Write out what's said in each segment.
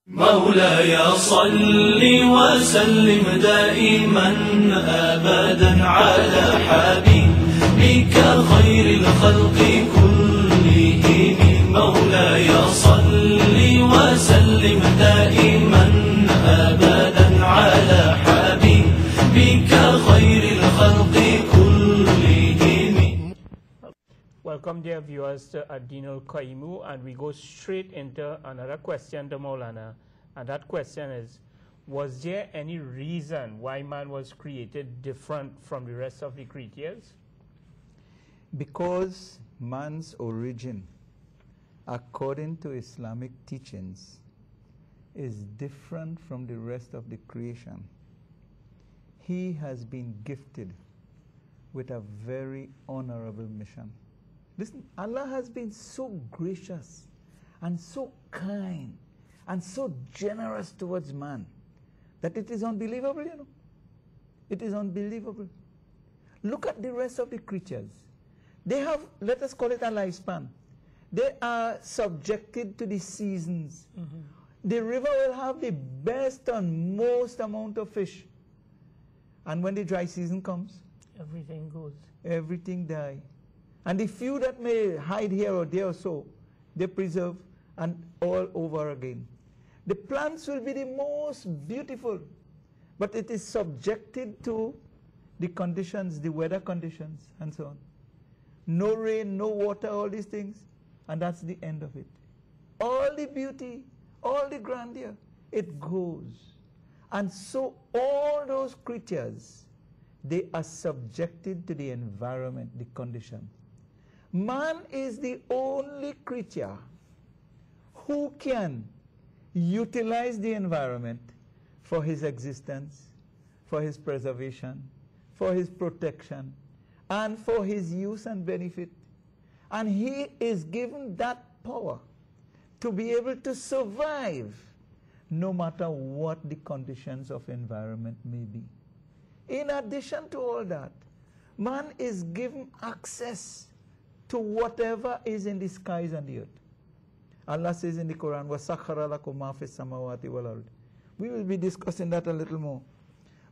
مولاي صل وسلم دائما أبدا على حبيبك خير الخلق كلهم مولاي صل وسلم دائما أبدا على حبيبك خير الخلق كلهم. Welcome dear viewers to Adinul Qaimu, and we go straight into another question to Maulana, and that question is, was there any reason why man was created different from the rest of the creatures? Because man's origin, according to Islamic teachings, is different from the rest of the creation. He has been gifted with a very honorable mission. Listen, Allah has been so gracious and so kind and so generous towards man that it is unbelievable, you know. It is unbelievable. Look at the rest of the creatures. They have, let us call it a lifespan. They are subjected to the seasons. The river will have the best and most amount of fish. And when the dry season comes, Everything goes. everything dies. And the few that may hide here or there or so, they preserve and all over again. The plants will be the most beautiful, but it is subjected to the conditions, the weather conditions, and so on. No rain, no water, all these things, and that's the end of it. All the beauty, all the grandeur, it goes. And so all those creatures, they are subjected to the environment, the condition. Man is the only creature who can utilize the environment for his existence, for his preservation, for his protection, and for his use and benefit. And he is given that power to be able to survive no matter what the conditions of environment may be. In addition to all that, man is given access to whatever is in the skies and the earth. Allah says in the Quran, وَسَخَّرَ لَكُم مَا فِي السَّمَاوَاتِ وَالْأَرْضِ. We will be discussing that a little more.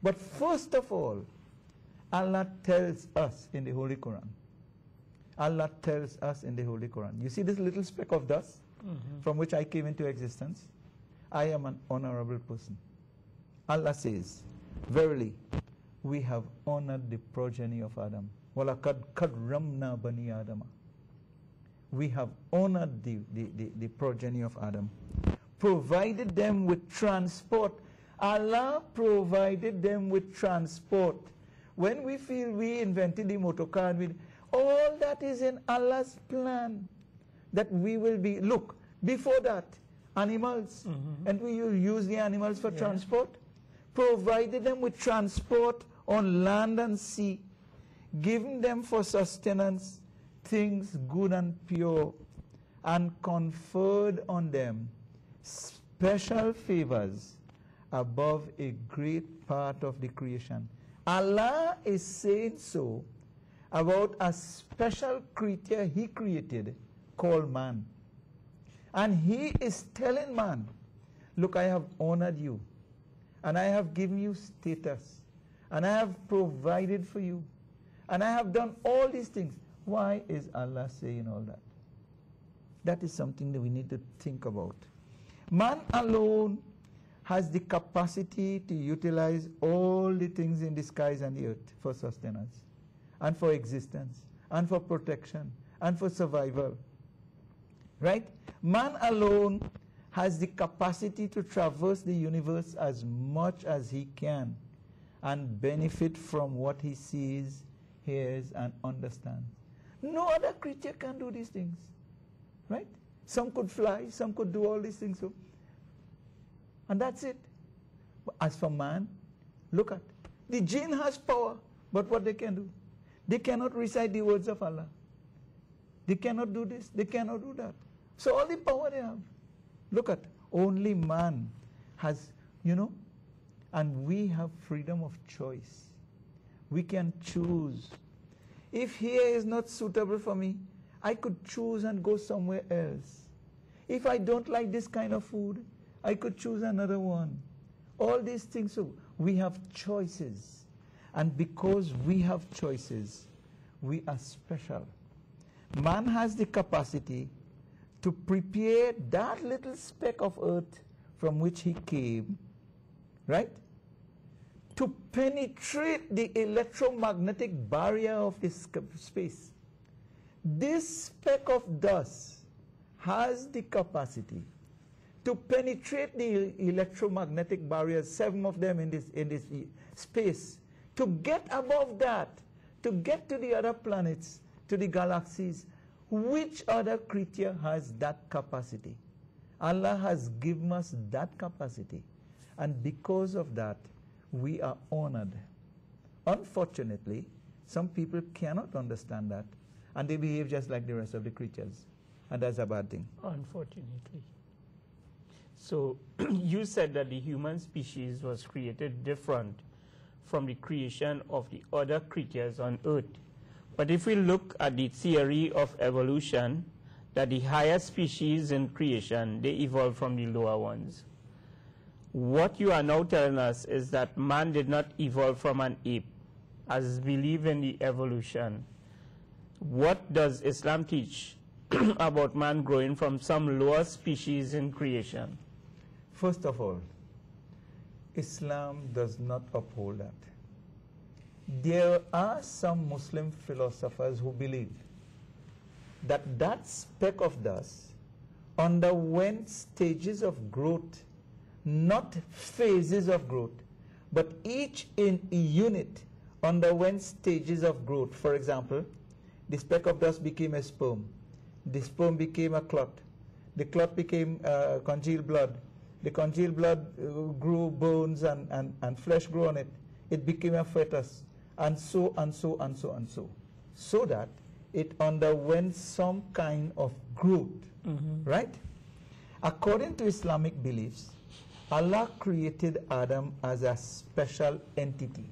But first of all, Allah tells us in the Holy Quran. Allah tells us in the Holy Quran. You see this little speck of dust from which I came into existence? I am an honorable person. Allah says, verily, we have honored the progeny of Adam. وَلَقَدْ كَرَّمْنَا بَنِي آدَمَ. We have honored the progeny of Adam, provided them with transport. Allah provided them with transport. When we feel we invented the motor car, all that is in Allah's plan, that we will be, look, before that, animals, and we use the animals for transport, provided them with transport on land and sea, giving them for sustenance things good and pure, and conferred on them special favors above a great part of the creation. Allah is saying so about a special creature he created called man. And he is telling man, look, I have honored you, and I have given you status, and I have provided for you, and I have done all these things. Why is Allah saying all that? That is something that we need to think about. Man alone has the capacity to utilize all the things in the skies and the earth for sustenance, and for existence, and for protection, and for survival. Right? Man alone has the capacity to traverse the universe as much as he can and benefit from what he sees, hears, and understands. No other creature can do these things. Right? Some could fly, some could do all these things. So, and that's it. But as for man, look at, the jinn has power, but what they can do? They cannot recite the words of Allah. They cannot do this, they cannot do that. So all the power they have. Look at, only man has, you know, and we have freedom of choice. We can choose. If here is not suitable for me, I could choose and go somewhere else. If I don't like this kind of food, I could choose another one. All these things, so we have choices. And because we have choices, we are special. Man has the capacity to prepare that little speck of earth from which he came, right? To penetrate the electromagnetic barrier of this space. This speck of dust has the capacity to penetrate the electromagnetic barriers, 7 of them in this space, to get above that, to get to the other planets, to the galaxies. Which other creature has that capacity? Allah has given us that capacity. And because of that, we are honored. Unfortunately, some people cannot understand that, and they behave just like the rest of the creatures. And that's a bad thing. Unfortunately. So you said that the human species was created different from the creation of the other creatures on Earth. But if we look at the theory of evolution, that the higher species in creation, they evolved from the lower ones. What you are now telling us is that man did not evolve from an ape, as is believed in the evolution. What does Islam teach about man growing from some lower species in creation? First of all, Islam does not uphold that. There are some Muslim philosophers who believe that that speck of dust underwent stages of growth, not phases of growth, but each in a unit underwent stages of growth. For example, the speck of dust became a sperm. The sperm became a clot. The clot became congealed blood. The congealed blood grew bones and flesh grew on it. It became a fetus, and so and so and so and so. So that it underwent some kind of growth, right? According to Islamic beliefs, Allah created Adam as a special entity.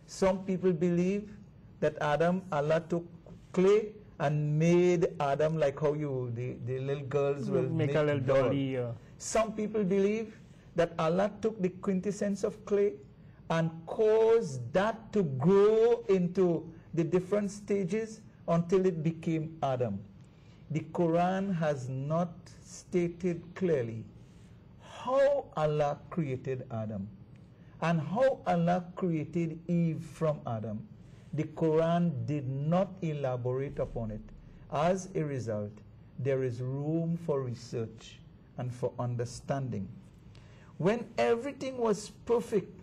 Some people believe that Allah took clay and made Adam like how the little girls will make a little dolly. Some people believe that Allah took the quintessence of clay and caused that to grow into the different stages until it became Adam. The Quran has not stated clearly how Allah created Adam and how Allah created Eve from Adam. The Quran did not elaborate upon it. As a result, there is room for research and for understanding. When everything was perfect,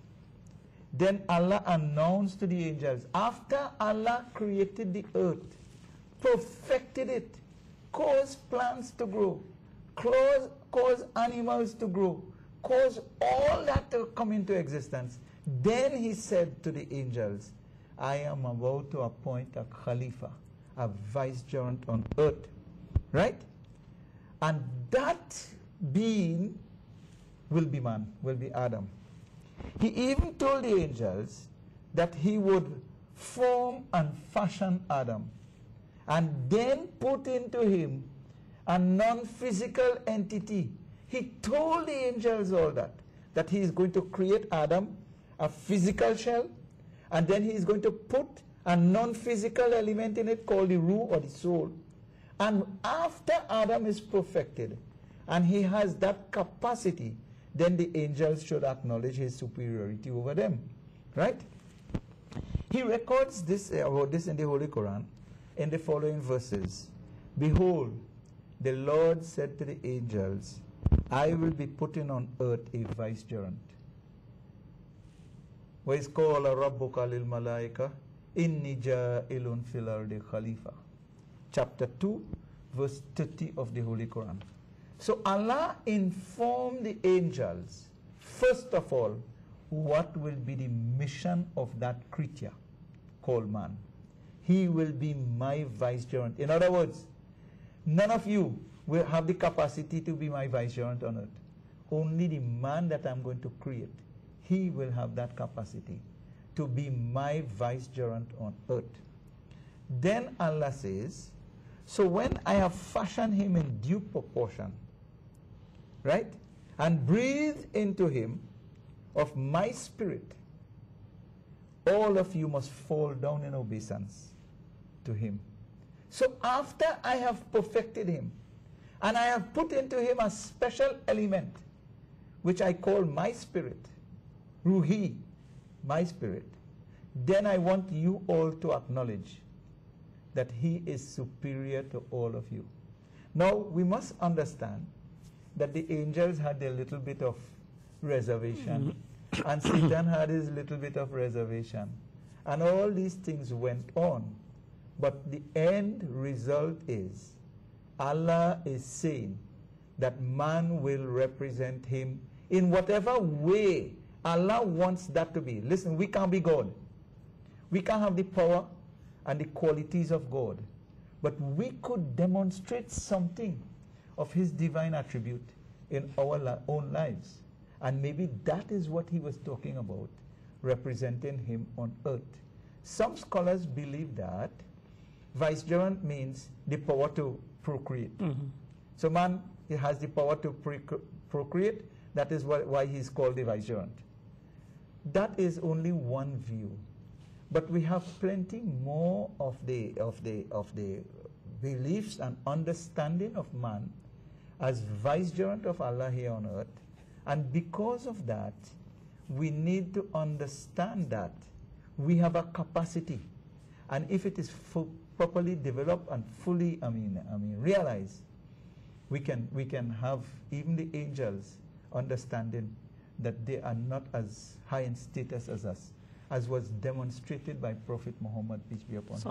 then Allah announced to the angels, after Allah created the earth, perfected it, caused plants to grow, caused animals to grow, caused all that to come into existence, then he said to the angels, I am about to appoint a Khalifa, a vicegerent on earth, right? And that being will be man, will be Adam. He even told the angels that he would form and fashion Adam and then put into him a non-physical entity. He told the angels all that he is going to create Adam, a physical shell, and then he is going to put a non-physical element in it called the ruh or the soul. And after Adam is perfected and he has that capacity, then the angels should acknowledge his superiority over them, right? He records this about this in the Holy Quran in the following verses. Behold, the Lord said to the angels, I will be putting on earth a vicegerent. وَإِذْ قَالَ رَبُّكَ لِلْمَلَائِكَةِ إِنِّي جَائِلٌ فِي الْأَرْضِ خَلِيفَةً. Chapter 2, verse 30 of the Holy Quran. So Allah informed the angels, first of all, what will be the mission of that creature called man. He will be my vicegerent. In other words, none of you will have the capacity to be my vicegerent on earth. Only the man that I'm going to create, he will have that capacity to be my vicegerent on earth. Then Allah says, so when I have fashioned him in due proportion, right? and breathe into him of my spirit, all of you must fall down in obeisance to him. So after I have perfected him, and I have put into him a special element, which I call my spirit, Ruhi, my spirit, then I want you all to acknowledge that he is superior to all of you. Now, we must understand that the angels had a little bit of reservation, and Satan had his little bit of reservation. And all these things went on. But the end result is, Allah is saying that man will represent him in whatever way Allah wants that to be. Listen, we can't be God. We can't have the power and the qualities of God. But we could demonstrate something of his divine attribute in our own lives. And maybe that is what he was talking about, representing him on earth. Some scholars believe that vicegerent means the power to procreate. So man, he has the power to procreate. That is why he's called the vicegerent. That is only one view. But we have plenty more of the beliefs and understanding of man as vicegerent of Allah here on earth. And because of that, we need to understand that we have a capacity. And if it is properly developed and fully, realized, we can have even the angels understanding that they are not as high in status as us, as was demonstrated by Prophet Muhammad, peace be upon him.